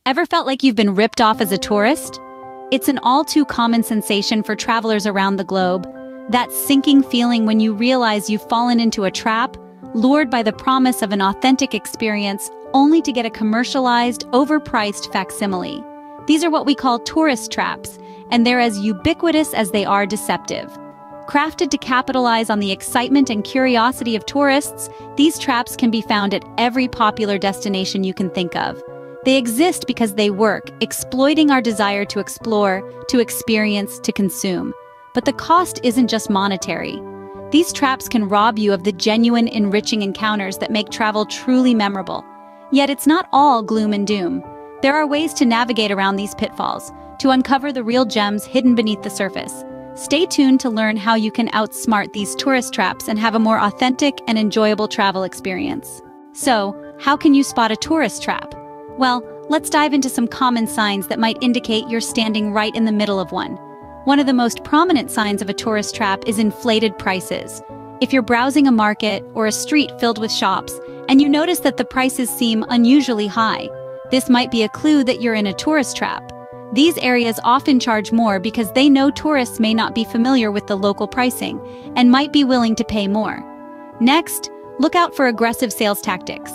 Ever felt like you've been ripped off as a tourist? It's an all-too-common sensation for travelers around the globe. That sinking feeling when you realize you've fallen into a trap, lured by the promise of an authentic experience, only to get a commercialized, overpriced facsimile. These are what we call tourist traps, and they're as ubiquitous as they are deceptive. Crafted to capitalize on the excitement and curiosity of tourists, these traps can be found at every popular destination you can think of. They exist because they work, exploiting our desire to explore, to experience, to consume. But the cost isn't just monetary. These traps can rob you of the genuine, enriching encounters that make travel truly memorable. Yet it's not all gloom and doom. There are ways to navigate around these pitfalls, to uncover the real gems hidden beneath the surface. Stay tuned to learn how you can outsmart these tourist traps and have a more authentic and enjoyable travel experience. So, how can you spot a tourist trap? Well, let's dive into some common signs that might indicate you're standing right in the middle of one. One of the most prominent signs of a tourist trap is inflated prices. If you're browsing a market or a street filled with shops, and you notice that the prices seem unusually high, this might be a clue that you're in a tourist trap. These areas often charge more because they know tourists may not be familiar with the local pricing and might be willing to pay more. Next, look out for aggressive sales tactics.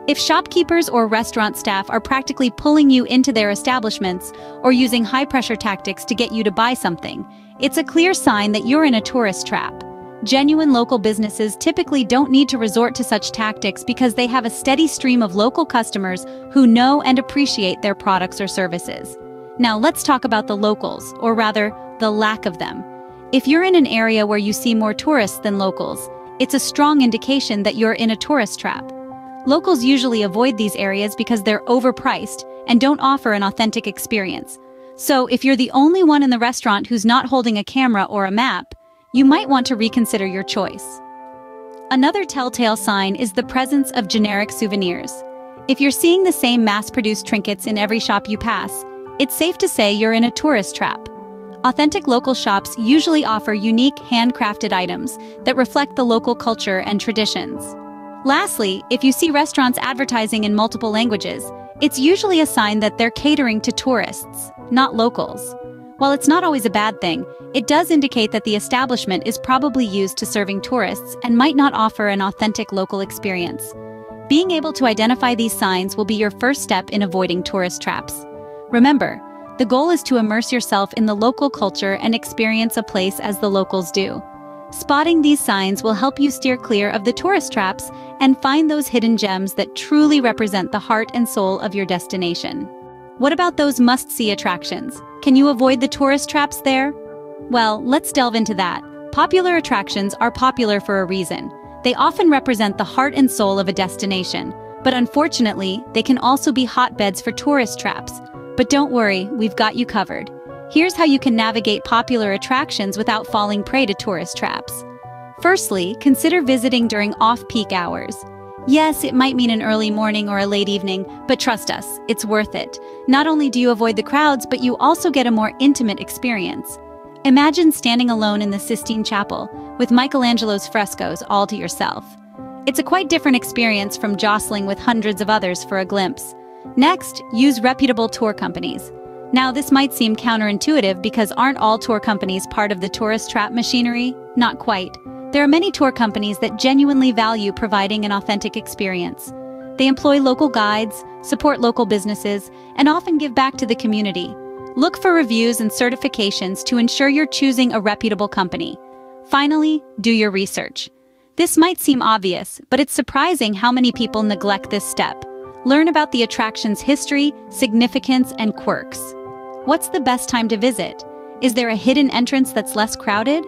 If shopkeepers or restaurant staff are practically pulling you into their establishments or using high-pressure tactics to get you to buy something, it's a clear sign that you're in a tourist trap. Genuine local businesses typically don't need to resort to such tactics because they have a steady stream of local customers who know and appreciate their products or services. Now let's talk about the locals, or rather, the lack of them. If you're in an area where you see more tourists than locals, it's a strong indication that you're in a tourist trap. Locals usually avoid these areas because they're overpriced and don't offer an authentic experience. So if you're the only one in the restaurant who's not holding a camera or a map, you might want to reconsider your choice. Another telltale sign is the presence of generic souvenirs. If you're seeing the same mass-produced trinkets in every shop you pass, it's safe to say you're in a tourist trap. Authentic local shops usually offer unique, handcrafted items that reflect the local culture and traditions. Lastly, if you see restaurants advertising in multiple languages, it's usually a sign that they're catering to tourists, not locals. While it's not always a bad thing, it does indicate that the establishment is probably used to serving tourists and might not offer an authentic local experience. Being able to identify these signs will be your first step in avoiding tourist traps. Remember, the goal is to immerse yourself in the local culture and experience a place as the locals do. Spotting these signs will help you steer clear of the tourist traps and find those hidden gems that truly represent the heart and soul of your destination. What about those must-see attractions? Can you avoid the tourist traps there? Well, let's delve into that. Popular attractions are popular for a reason. They often represent the heart and soul of a destination, but unfortunately, they can also be hotbeds for tourist traps. But don't worry, we've got you covered. Here's how you can navigate popular attractions without falling prey to tourist traps. Firstly, consider visiting during off-peak hours. Yes, it might mean an early morning or a late evening, but trust us, it's worth it. Not only do you avoid the crowds, but you also get a more intimate experience. Imagine standing alone in the Sistine Chapel, with Michelangelo's frescoes all to yourself. It's a quite different experience from jostling with hundreds of others for a glimpse. Next, use reputable tour companies. Now, this might seem counterintuitive because aren't all tour companies part of the tourist trap machinery? Not quite. There are many tour companies that genuinely value providing an authentic experience. They employ local guides, support local businesses, and often give back to the community. Look for reviews and certifications to ensure you're choosing a reputable company. Finally, do your research. This might seem obvious, but it's surprising how many people neglect this step. Learn about the attraction's history, significance, and quirks. What's the best time to visit? Is there a hidden entrance that's less crowded?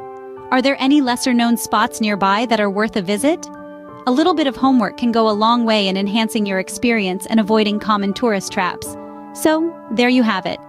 Are there any lesser-known spots nearby that are worth a visit? A little bit of homework can go a long way in enhancing your experience and avoiding common tourist traps. So, there you have it.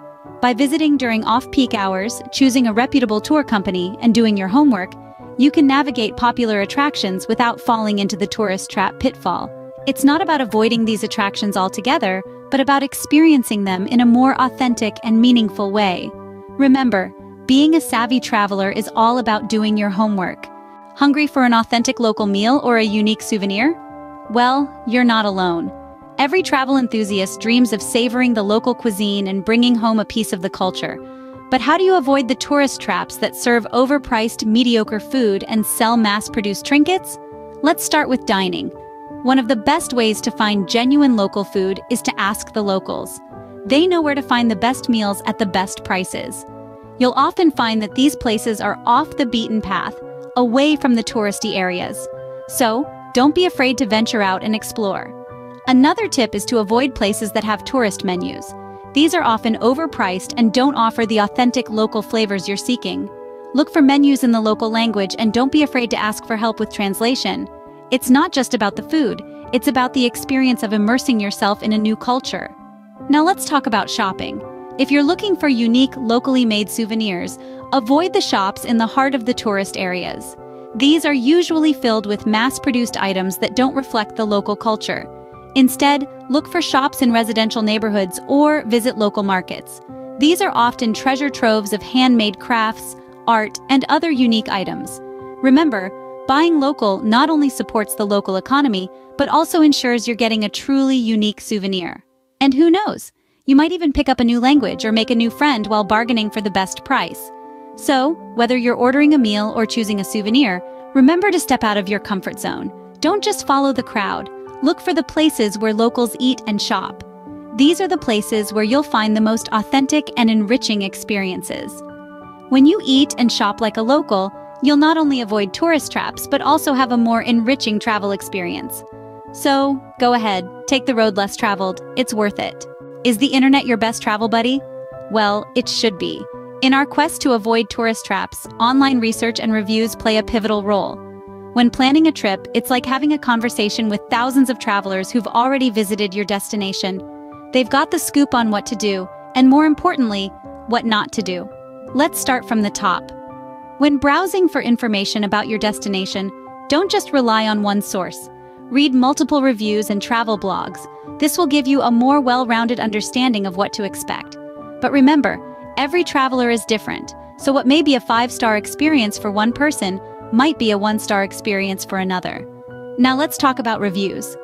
By visiting during off-peak hours, choosing a reputable tour company, and doing your homework, you can navigate popular attractions without falling into the tourist trap pitfall. It's not about avoiding these attractions altogether, but about experiencing them in a more authentic and meaningful way. Remember, being a savvy traveler is all about doing your homework. Hungry for an authentic local meal or a unique souvenir? Well, you're not alone. Every travel enthusiast dreams of savoring the local cuisine and bringing home a piece of the culture. But how do you avoid the tourist traps that serve overpriced, mediocre food and sell mass-produced trinkets? Let's start with dining. One of the best ways to find genuine local food is to ask the locals. They know where to find the best meals at the best prices. You'll often find that these places are off the beaten path, away from the touristy areas. So, don't be afraid to venture out and explore. Another tip is to avoid places that have tourist menus. These are often overpriced and don't offer the authentic local flavors you're seeking. Look for menus in the local language and don't be afraid to ask for help with translation. It's not just about the food, it's about the experience of immersing yourself in a new culture. Now let's talk about shopping. If you're looking for unique, locally made souvenirs, avoid the shops in the heart of the tourist areas. These are usually filled with mass-produced items that don't reflect the local culture. Instead, look for shops in residential neighborhoods or visit local markets. These are often treasure troves of handmade crafts, art, and other unique items. Remember, buying local not only supports the local economy, but also ensures you're getting a truly unique souvenir. And who knows? You might even pick up a new language or make a new friend while bargaining for the best price. So, whether you're ordering a meal or choosing a souvenir, remember to step out of your comfort zone. Don't just follow the crowd. Look for the places where locals eat and shop. These are the places where you'll find the most authentic and enriching experiences. When you eat and shop like a local, you'll not only avoid tourist traps, but also have a more enriching travel experience. So, go ahead, take the road less traveled. It's worth it. Is the internet your best travel buddy? Well, it should be. In our quest to avoid tourist traps, online research and reviews play a pivotal role. When planning a trip, it's like having a conversation with thousands of travelers who've already visited your destination. They've got the scoop on what to do, and more importantly, what not to do. Let's start from the top. When browsing for information about your destination, don't just rely on one source. Read multiple reviews and travel blogs. This will give you a more well-rounded understanding of what to expect. But remember, every traveler is different, so what may be a 5-star experience for one person might be a 1-star experience for another. Now let's talk about reviews.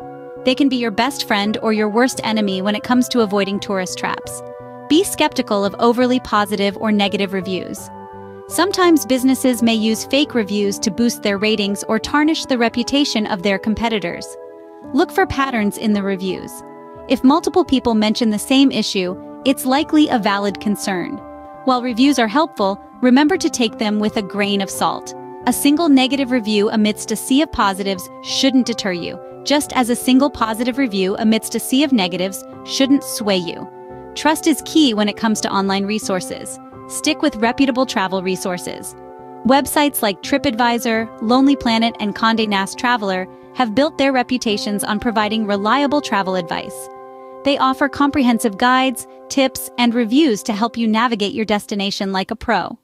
They can be your best friend or your worst enemy when it comes to avoiding tourist traps. Be skeptical of overly positive or negative reviews. Sometimes businesses may use fake reviews to boost their ratings or tarnish the reputation of their competitors. Look for patterns in the reviews. If multiple people mention the same issue, it's likely a valid concern. While reviews are helpful, remember to take them with a grain of salt. A single negative review amidst a sea of positives shouldn't deter you, just as a single positive review amidst a sea of negatives shouldn't sway you. Trust is key when it comes to online resources. Stick with reputable travel resources. Websites like TripAdvisor, Lonely Planet, and Condé Nast Traveler have built their reputations on providing reliable travel advice. They offer comprehensive guides, tips, and reviews to help you navigate your destination like a pro.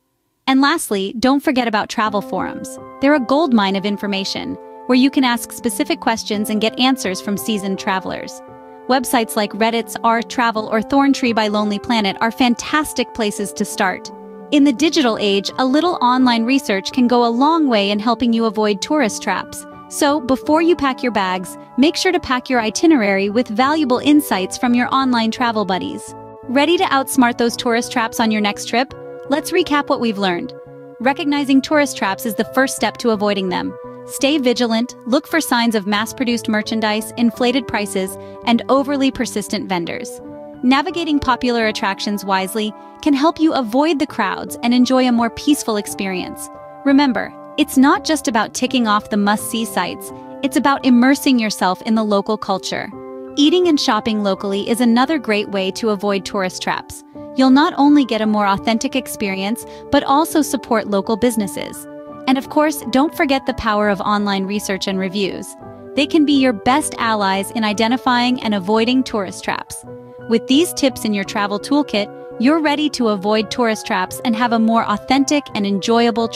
And lastly, don't forget about travel forums. They're a goldmine of information, where you can ask specific questions and get answers from seasoned travelers. Websites like Reddit's r/travel or Thorntree by Lonely Planet are fantastic places to start. In the digital age, a little online research can go a long way in helping you avoid tourist traps. So, before you pack your bags, make sure to pack your itinerary with valuable insights from your online travel buddies. Ready to outsmart those tourist traps on your next trip? Let's recap what we've learned. Recognizing tourist traps is the first step to avoiding them. Stay vigilant, look for signs of mass-produced merchandise, inflated prices, and overly persistent vendors. Navigating popular attractions wisely can help you avoid the crowds and enjoy a more peaceful experience. Remember, it's not just about ticking off the must-see sites, it's about immersing yourself in the local culture. Eating and shopping locally is another great way to avoid tourist traps. You'll not only get a more authentic experience, but also support local businesses. And of course, don't forget the power of online research and reviews. They can be your best allies in identifying and avoiding tourist traps. With these tips in your travel toolkit, you're ready to avoid tourist traps and have a more authentic and enjoyable